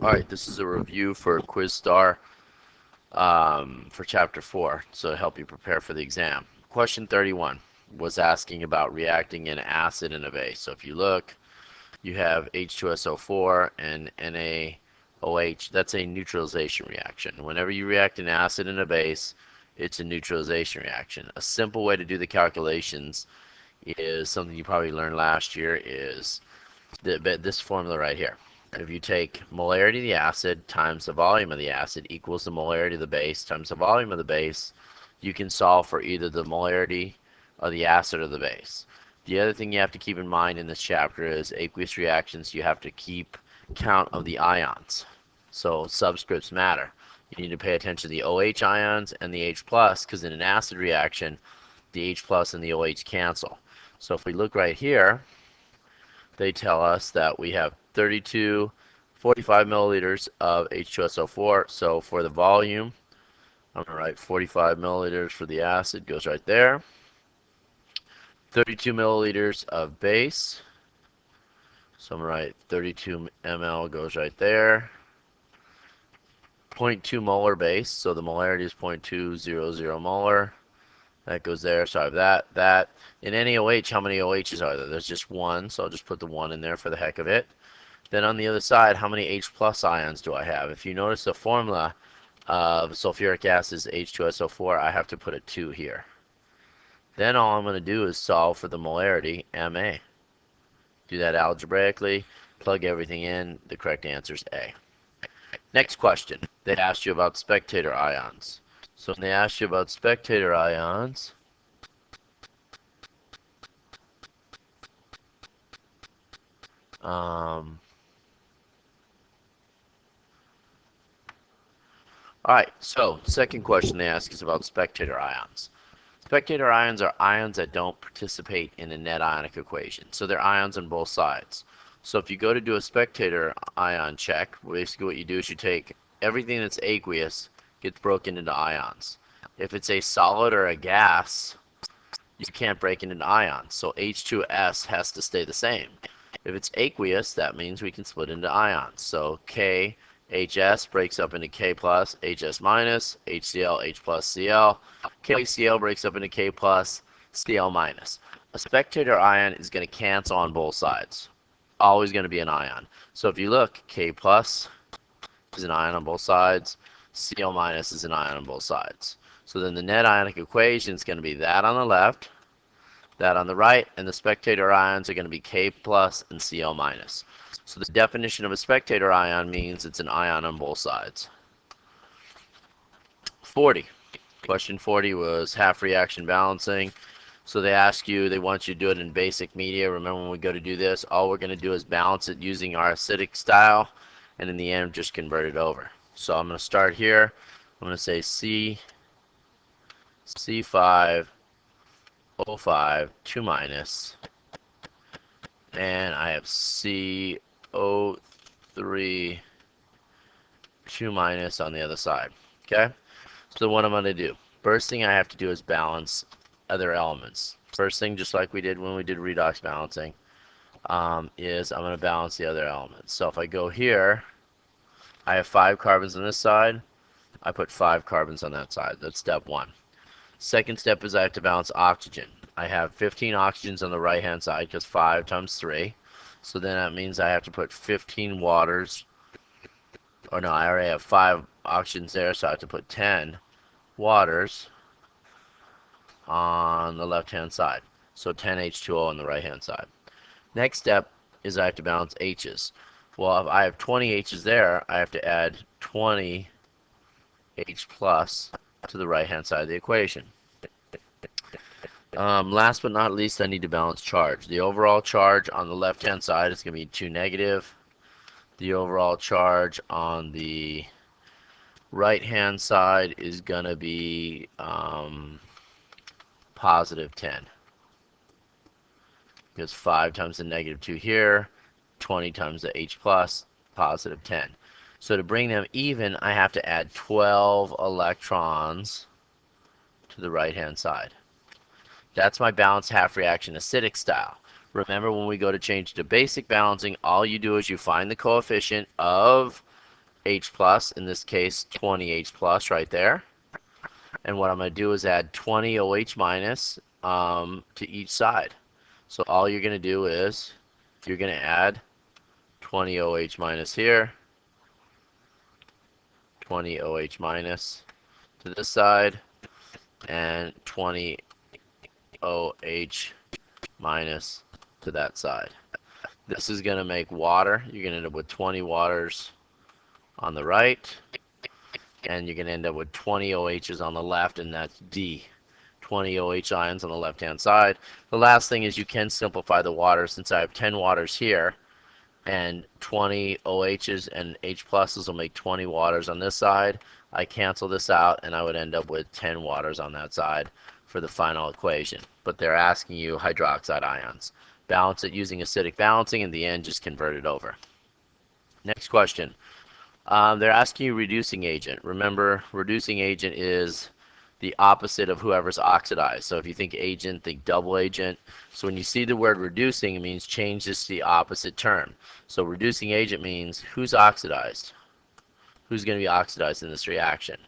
Alright, this is a review for QuizStar for Chapter 4, so to help you prepare for the exam. Question 31 was asking about reacting an acid and a base. So if you look, you have H2SO4 and NaOH. That's a neutralization reaction. Whenever you react an acid and a base, it's a neutralization reaction. A simple way to do the calculations is something you probably learned last year, is this formula right here. If you take molarity of the acid times the volume of the acid equals the molarity of the base times the volume of the base, you can solve for either the molarity of the acid or the base. The other thing you have to keep in mind in this chapter is aqueous reactions, you have to keep count of the ions. So subscripts matter. You need to pay attention to the OH ions and the H+, because in an acid reaction, the H+ and the OH cancel. So if we look right here, they tell us that we have 45 milliliters of H2SO4. So for the volume, I'm going to write 45 milliliters for the acid, goes right there. 32 milliliters of base. So I'm going to write 32 ml, goes right there. 0.2 molar base, so the molarity is 0.200 molar. That goes there, so I have that. In NaOH, how many OHs are there? There's just one, so I'll just put the one in there for the heck of it. Then on the other side, how many H+ ions do I have? If you notice the formula of sulfuric acid is H2SO4, I have to put a 2 here. Then all I'm going to do is solve for the molarity, Ma. Do that algebraically, plug everything in, the correct answer is A. Next question, they asked you about spectator ions. So when they ask you about spectator ions, alright, so second question they ask is about spectator ions. Spectator ions are ions that don't participate in a net ionic equation. So they're ions on both sides. So if you go to do a spectator ion check, basically what you do is you take everything that's aqueous, gets broken into ions. If it's a solid or a gas, you can't break it into ions. So H2S has to stay the same. If it's aqueous, that means we can split into ions. So KHS breaks up into K plus, HS minus, HCl, H plus Cl. KCl breaks up into K plus, Cl minus. A spectator ion is going to cancel on both sides. Always going to be an ion. So if you look, K plus is an ion on both sides, Cl minus is an ion on both sides. So then the net ionic equation is going to be that on the left, that on the right, and the spectator ions are going to be K plus and Cl minus. So the definition of a spectator ion means it's an ion on both sides. 40. Question 40 was half reaction balancing. So they ask you, they want you to do it in basic media. Remember when we go to do this, all we're going to do is balance it using our acidic style, and in the end just convert it over. So I'm going to start here. I'm going to say C5O5 2 minus, and I have CO3 2 minus on the other side. Okay, so what I'm going to do, first thing I have to do is balance other elements. First thing, just like we did when we did redox balancing, is I'm going to balance the other elements. So if I go here, I have 5 carbons on this side, I put 5 carbons on that side. That's step 1. Second step is I have to balance oxygen. I have 15 oxygens on the right hand side because 5 times 3. So then that means I have to put 15 waters. Or no, I already have 5 oxygens there, so I have to put 10 waters on the left hand side. So 10 H2O on the right hand side. Next step is I have to balance H's. Well, if I have 20 H's there, I have to add 20 H plus to the right hand side of the equation. Last but not least, I need to balance charge. The overall charge on the left hand side is going to be 2 negative. The overall charge on the right hand side is going to be positive 10. Because 5 times the negative 2 here, 20 times the H plus, positive 10. So to bring them even, I have to add 12 electrons to the right hand side. That's my balanced half reaction acidic style. Remember, when we go to change to basic balancing, all you do is you find the coefficient of H plus, in this case 20 H plus right there. And what I'm going to do is add 20 OH minus to each side. So all you're going to do is you're going to add 20 OH minus here, 20 OH minus to this side, and 20 OH minus to that side. This is going to make water. You're going to end up with 20 waters on the right, and you're going to end up with 20 OHs on the left, and that's D. 20 OH ions on the left-hand side. The last thing is you can simplify the water. Since I have 10 waters here, and 20 OHs and H pluses will make 20 waters on this side, I cancel this out, and I would end up with 10 waters on that side for the final equation. But they're asking you hydroxide ions. Balance it using acidic balancing, and in the end, just convert it over. Next question. They're asking you reducing agent. Remember, reducing agent is the opposite of whoever's oxidized. So if you think agent, think double agent. So when you see the word reducing, it means change this to the opposite term. So reducing agent means who's oxidized? Who's going to be oxidized in this reaction?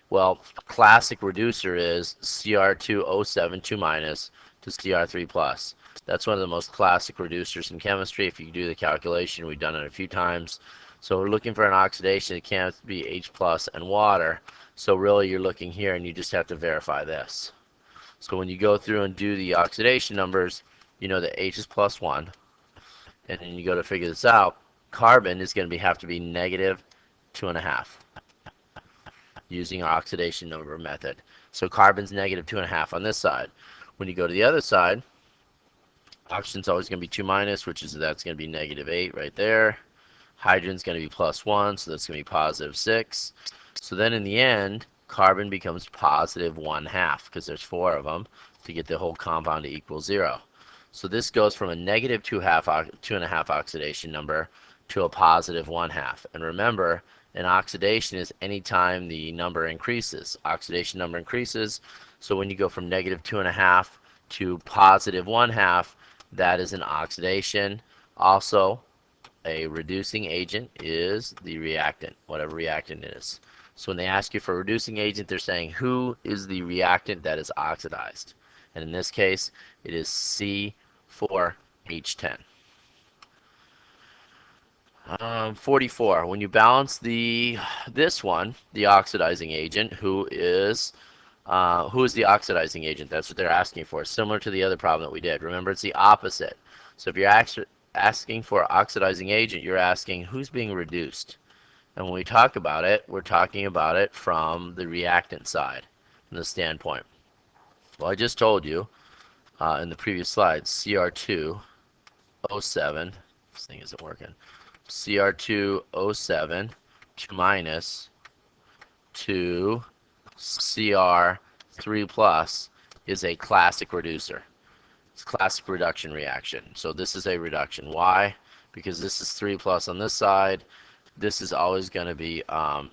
Well, a classic reducer is Cr2O7 2 minus to Cr3 plus. That's one of the most classic reducers in chemistry. If you do the calculation, we've done it a few times. So we're looking for an oxidation. It can't be H plus and water. So really you're looking here, and you just have to verify this. So when you go through and do the oxidation numbers, you know that H is plus 1. And then you go to figure this out. Carbon is going to have to be negative 2.5 using our oxidation number method. So carbon's negative 2.5 on this side. When you go to the other side, oxygen's always going to be 2 minus, that's going to be negative 8 right there. Hydrogen's going to be plus 1, so that's going to be positive 6. So then in the end, carbon becomes positive 1/2 because there's 4 of them to get the whole compound to equal 0. So this goes from a negative 2.5 oxidation number to a positive 1/2. And remember, an oxidation is any time the number increases. Oxidation number increases. So when you go from negative 2.5 to positive 1/2, that is an oxidation. Also, a reducing agent is the reactant, whatever reactant it is. So when they ask you for a reducing agent, they're saying who is the reactant that is oxidized. And in this case, it is C4H10. 44. When you balance this one, the oxidizing agent, who is the oxidizing agent? That's what they're asking for. Similar to the other problem that we did. Remember, it's the opposite. So if you're asking for oxidizing agent, you're asking who's being reduced. And when we talk about it, we're talking about it from the reactant side, from the standpoint. Well, I just told you in the previous slide, Cr2O7, this thing isn't working, Cr2O7 2 minus to Cr3 plus is a classic reducer. It's a classic reduction reaction. So this is a reduction. Why? Because this is 3 plus on this side. This is always going to be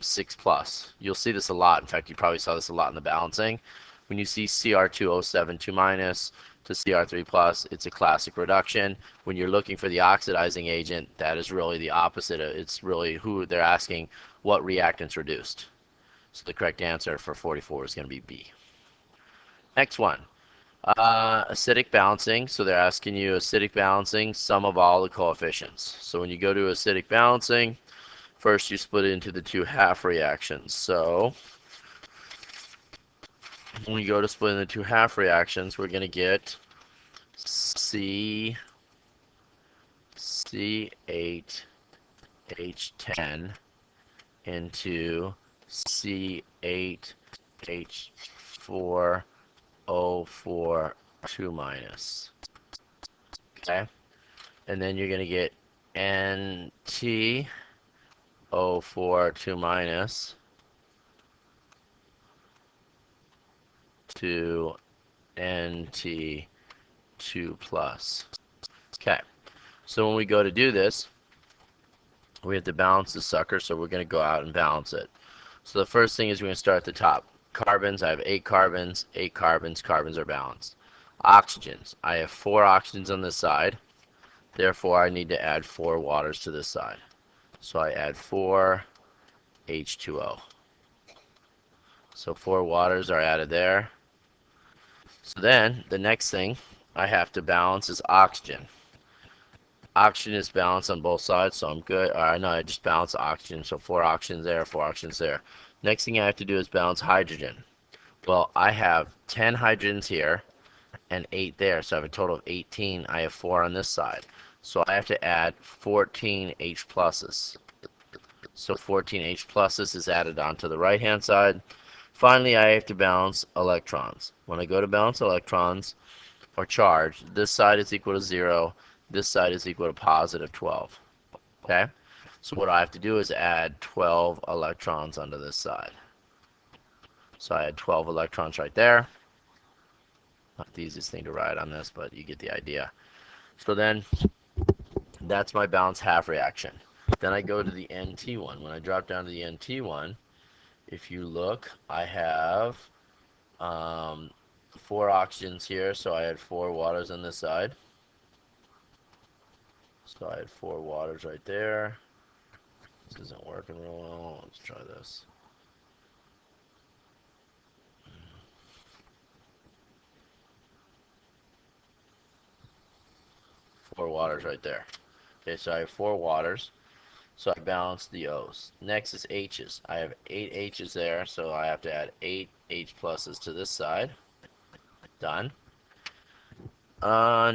6 plus. You'll see this a lot. In fact, you probably saw this a lot in the balancing. When you see Cr2O7 2 minus to Cr3 plus, it's a classic reduction. When you're looking for the oxidizing agent, that is really the opposite. It's really who they're asking what reactants reduced. So the correct answer for 44 is going to be B. Next one. Acidic balancing. So they're asking you acidic balancing, sum of all the coefficients. So when you go to acidic balancing, first you split it into the two half reactions. So when we go to split into two half reactions, we're going to get C8H10 into C8H4O4 2 minus. Okay? And then you're going to get NTO4 2 minus to NT2 plus. Okay, so when we go to do this, we have to balance the sucker, so we're going to go out and balance it. So the first thing is we're going to start at the top. Carbons, I have 8 carbons, 8 carbons, carbons are balanced. Oxygens, I have 4 oxygens on this side, therefore I need to add 4 waters to this side. So I add 4 H2O. So 4 waters are added there. So then the next thing I have to balance is oxygen. Oxygen is balanced on both sides, so I'm good. No, I just balance oxygen. So 4 oxygens there, 4 oxygens there. Next thing I have to do is balance hydrogen. Well, I have 10 hydrogens here and 8 there, so I have a total of 18. I have 4 on this side. So I have to add 14 H pluses. So 14 H pluses is added onto the right hand side. Finally, I have to balance electrons. When I go to balance electrons or charge, this side is equal to 0, this side is equal to positive 12. Okay? So what I have to do is add 12 electrons onto this side. So I had 12 electrons right there. Not the easiest thing to write on this, but you get the idea. So then that's my balance half reaction. Then I go to the NT one. When I drop down to the NT one, if you look, I have 4 oxygens here, so I had 4 waters on this side. So I had 4 waters right there. This isn't working real well. Let's try this. Four waters right there. Okay, so I have 4 waters. So I balance the O's. Next is H's. I have 8 H's there, so I have to add 8 H pluses to this side. Done.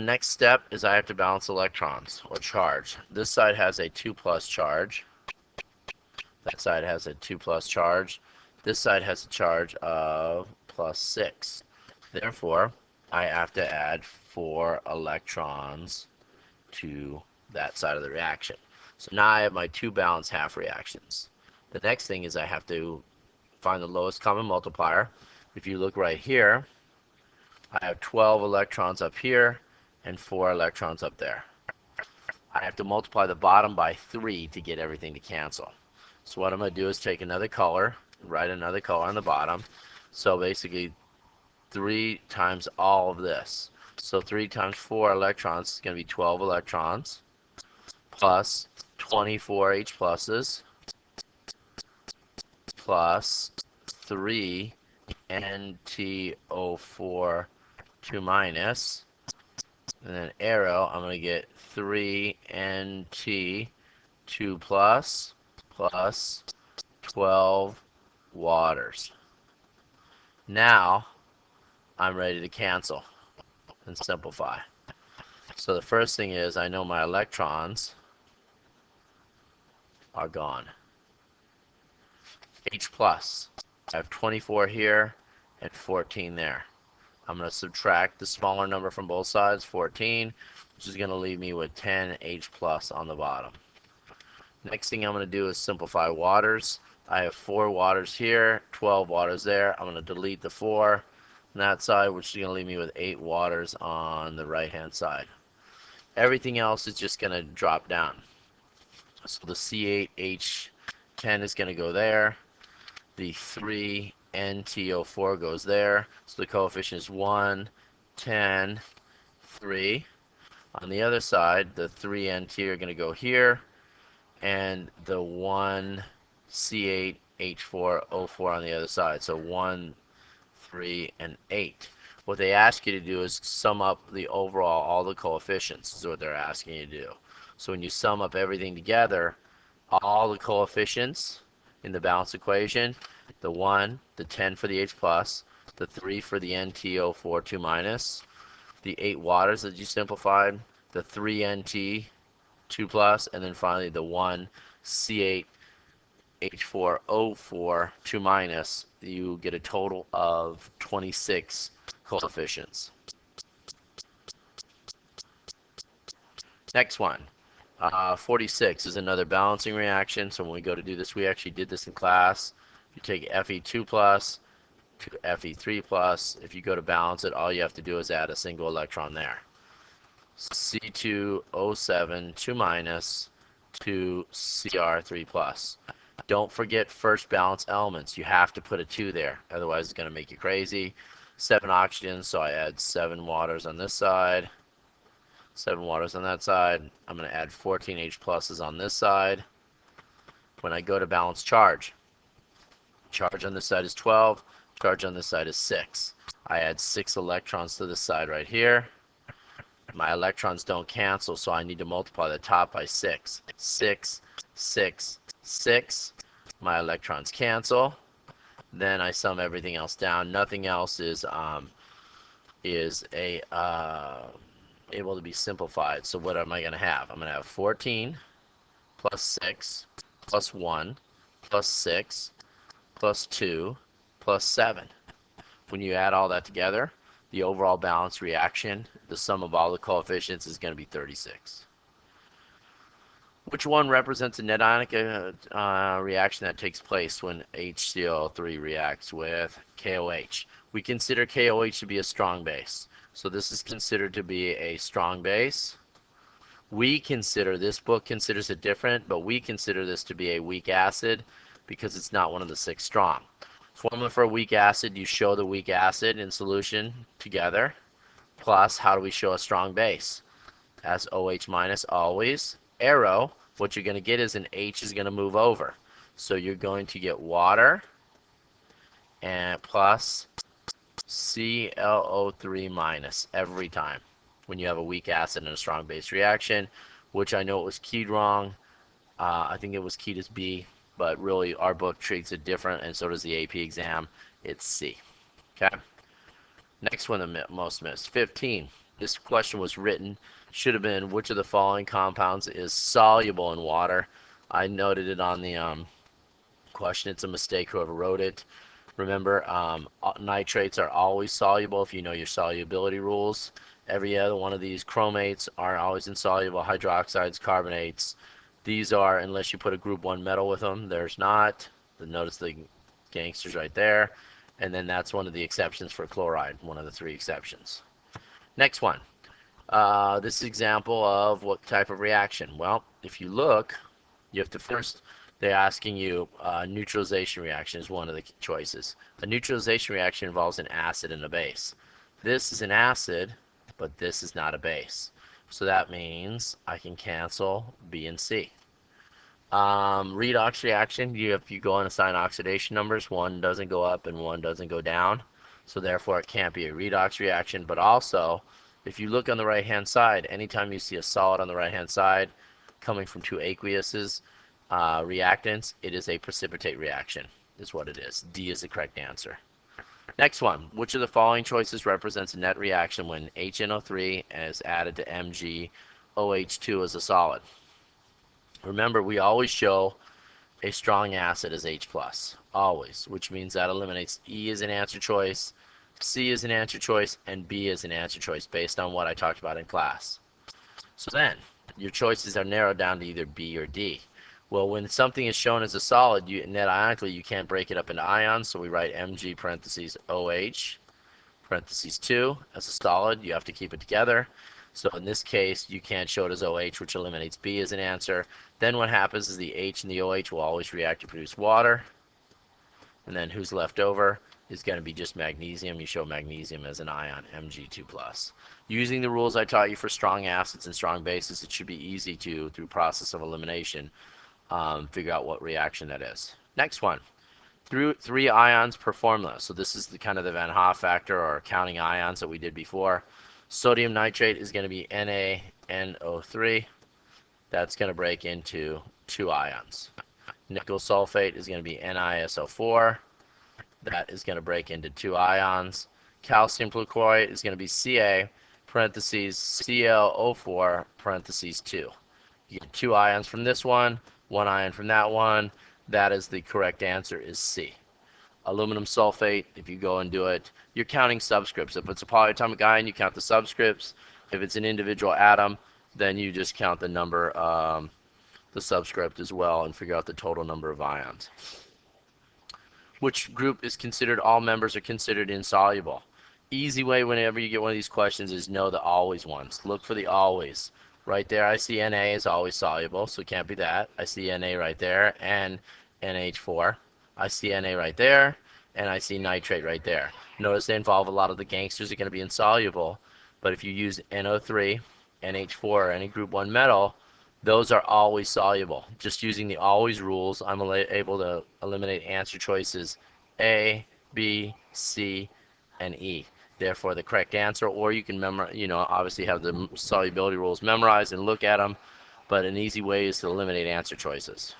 Next step is I have to balance electrons or charge. This side has a 2 plus charge. That side has a 2 plus charge. This side has a charge of plus 6. Therefore, I have to add 4 electrons to that side of the reaction. So now I have my 2 balanced half reactions. The next thing is I have to find the lowest common multiplier. If you look right here, I have 12 electrons up here and 4 electrons up there. I have to multiply the bottom by 3 to get everything to cancel. So what I'm going to do is take another color, write another color on the bottom. So basically 3 times all of this. So 3 times 4 electrons is going to be 12 electrons plus 24 H pluses plus 3 NTO4 2 minus, and then arrow, I'm going to get 3 NT 2 plus 12 waters. Now I'm ready to cancel and simplify. So the first thing is I know my electrons are gone. H plus, I have 24 here and 14 there. I'm going to subtract the smaller number from both sides, 14, which is going to leave me with 10 H plus on the bottom. Next thing I'm going to do is simplify waters. I have 4 waters here, 12 waters there. I'm going to delete the 4 on that side, which is going to leave me with 8 waters on the right hand side. Everything else is just going to drop down. So the C8H10 is going to go there. The 3 NTO4 goes there. So the coefficient is 1, 10, 3. On the other side, the 3 NT are going to go here. And the 1 C8H4O4 on the other side. So 1, 3, and 8. What they ask you to do is sum up the overall, all the coefficients is what they're asking you to do. So when you sum up everything together, all the coefficients in the balance equation, the 1, the 10 for the H plus, the 3 for the NTO4 2 minus, the 8 waters that you simplified, the 3 NT 2 plus, and then finally the 1 C8H4O4 2 minus, you get a total of 26 coefficients. Next one. 46 is another balancing reaction. So when we go to do this, we actually did this in class. You take Fe2 plus to Fe3 plus. If you go to balance it, all you have to do is add a single electron there. C2O7 2 minus to Cr3 plus. Don't forget first balance elements. You have to put a 2 there, otherwise it's going to make you crazy. 7 oxygens, so I add 7 waters on this side. 7 waters on that side. I'm going to add 14 H pluses on this side. When I go to balance charge, Charge on this side is 12. Charge on this side is 6. I add 6 electrons to this side right here. My electrons don't cancel, so I need to multiply the top by 6. 6, 6, 6. My electrons cancel. Then I sum everything else down. Nothing else is able to be simplified. So what am I going to have? I'm going to have 14 plus 6 plus 1 plus 6 plus 2 plus 7. When you add all that together, the overall balanced reaction, the sum of all the coefficients, is going to be 36. Which one represents a net ionic reaction that takes place when HCl3 reacts with KOH? We consider KOH to be a strong base. So this is considered to be a strong base. We consider, this book considers it different, but we consider this to be a weak acid because it's not one of the 6 strong. Formula for a weak acid, you show the weak acid in solution together, plus how do we show a strong base? As OH minus always. Arrow, what you're going to get is an H is going to move over. So you're going to get water and plus ClO3 minus every time when you have a weak acid and a strong base reaction, which I know it was keyed wrong. I think it was keyed as B, but really our book treats it different, and so does the AP exam. It's C. Okay. Next one, the most missed. 15. This question was written, should have been, which of the following compounds is soluble in water? I noted it on the question. It's a mistake, whoever wrote it. Remember, nitrates are always soluble if you know your solubility rules. Every other one of these, chromates, are always insoluble. Hydroxides, carbonates, these are, unless you put a group 1 metal with them, there's not. Notice the gangsters right there. And then that's one of the exceptions for chloride, one of the 3 exceptions. Next one. This example of what type of reaction? Well, if you look, you have to first, they're asking you, neutralization reaction is one of the choices. A neutralization reaction involves an acid and a base. This is an acid, but this is not a base. So that means I can cancel B and C. Redox reaction, if you go and assign oxidation numbers, one doesn't go up and one doesn't go down. So therefore it can't be a redox reaction. But also, if you look on the right hand side, anytime you see a solid on the right hand side coming from 2 aqueuses, reactants, it is a precipitate reaction, is what it is. D is the correct answer. Next one, which of the following choices represents a net reaction when HNO3 is added to MgOH2 as a solid? Remember, we always show a strong acid as H+, always, which means that eliminates E as an answer choice, C as an answer choice, and B as an answer choice based on what I talked about in class. So then, your choices are narrowed down to either B or D. Well, when something is shown as a solid, net ionically, you can't break it up into ions, so we write Mg parentheses OH parentheses 2 as a solid. You have to keep it together. So in this case, you can't show it as OH, which eliminates B as an answer. Then what happens is the H and the OH will always react to produce water. And then who's left over is going to be just magnesium. You show magnesium as an ion, Mg2+. Using the rules I taught you for strong acids and strong bases, it should be easy to, through process of elimination, figure out what reaction that is. Next one, 3 ions per formula. So this is the kind of the Van Hoff factor, or counting ions that we did before. Sodium nitrate is going to be NaNO3. That's going to break into 2 ions. Nickel sulfate is going to be NiSO4. That is going to break into 2 ions. Calcium gluchlorate is going to be Ca parentheses ClO4 parentheses 2. You get 2 ions from this one, 1 ion from that one. That is the correct answer, is C. Aluminum sulfate, if you go and do it, you're counting subscripts. If it's a polyatomic ion, you count the subscripts. If it's an individual atom, then you just count the number, the subscript as well, and figure out the total number of ions. Which group is considered, all members are considered insoluble? Easy way whenever you get one of these questions is know the always ones. Look for the always. Right there, I see Na is always soluble, so it can't be that. I see Na right there, and NH4. I see Na right there, and I see nitrate right there. Notice they involve a lot of the gangsters are going to be insoluble, but if you use NO3, NH4, or any group 1 metal, those are always soluble. Just using the always rules, I'm able to eliminate answer choices A, B, C, and E. Therefore, the correct answer, or you can memorize, obviously have the solubility rules memorized and look at them, but an easy way is to eliminate answer choices.